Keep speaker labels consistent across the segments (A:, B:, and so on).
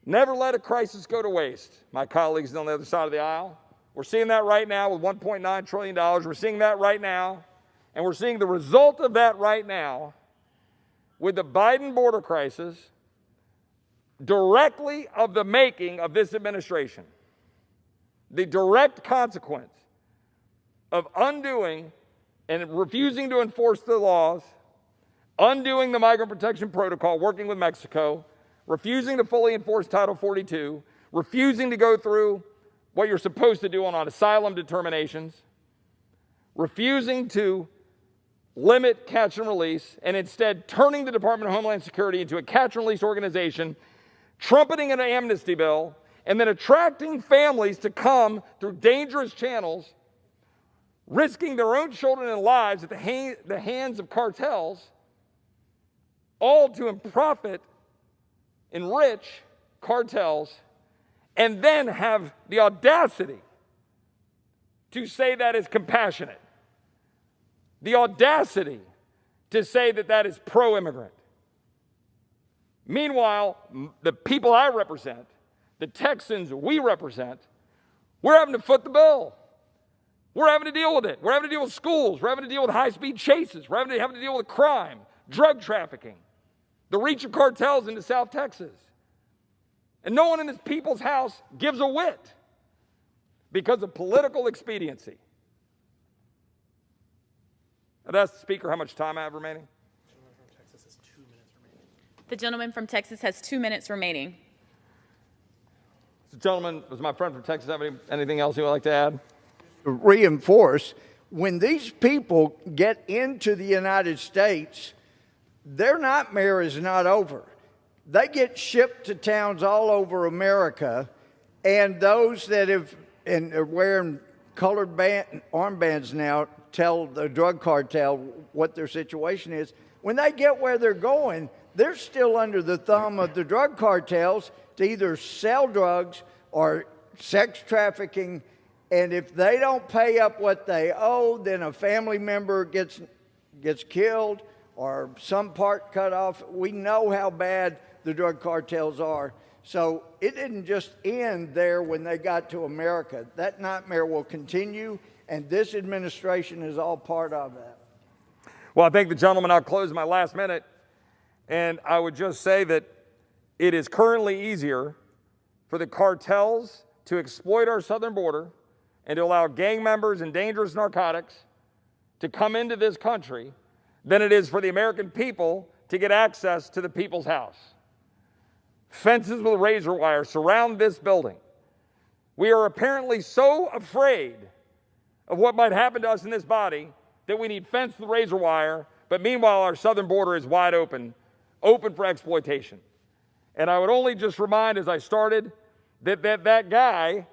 A: Never let a crisis go to waste, my colleagues on the other side of the aisle. We're seeing that right now with $1.9 trillion. We're seeing that right now, and we're seeing the result of that right now with the Biden border crisis directly of the making of this administration. The direct consequence of undoing and refusing to enforce the laws, undoing the Migrant Protection Protocol, working with Mexico, refusing to fully enforce Title 42, refusing to go through what you're supposed to do on asylum determinations, refusing to limit catch and release, and instead turning the Department of Homeland Security into a catch and release organization, trumpeting an amnesty bill, and then attracting families to come through dangerous channels, risking their own children and lives at the hands of cartels, all to profit, enrich cartels, and then have the audacity to say that is compassionate, the audacity to say that that is pro-immigrant. Meanwhile, the people I represent, the Texans we represent, we're having to foot the bill. We're having to deal with it. We're having to deal with schools. We're having to deal with high-speed chases. We're having to deal with crime, drug trafficking, the reach of cartels into South Texas. And no one in this people's house gives a whit because of political expediency. I'd ask the Speaker how much time I have remaining.
B: The gentleman from Texas has 2 minutes remaining.
A: So, gentlemen, does my friend from Texas have anything else he would like to add?
C: Reinforce, when these people get into the United States, their nightmare is not over. They get shipped to towns all over America, and those that are wearing colored armbands now tell the drug cartel what their situation is. When they get where they're going, they're still under the thumb of the drug cartels to either sell drugs or sex trafficking. And if they don't pay up what they owe, then a family member gets killed or some part cut off. We know how bad the drug cartels are. So it didn't just end there when they got to America. That nightmare will continue, and this administration is all part of that.
A: Well, I thank the gentleman. I'll close my last minute. And I would just say that it is currently easier for the cartels to exploit our southern border and to allow gang members and dangerous narcotics to come into this country than it is for the American people to get access to the people's house. Fences with razor wire surround this building. We are apparently so afraid of what might happen to us in this body that we need fence with razor wire, but meanwhile our southern border is wide open for exploitation. And I would only just remind, as I started, that guy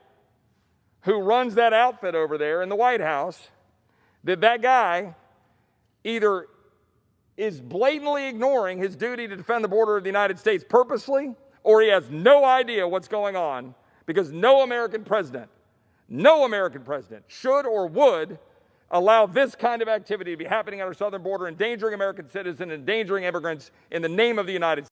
A: who runs that outfit over there in the White House, that guy either is blatantly ignoring his duty to defend the border of the United States purposely, or he has no idea what's going on, because no American president should or would allow this kind of activity to be happening at our southern border, endangering American citizens, endangering immigrants in the name of the United States.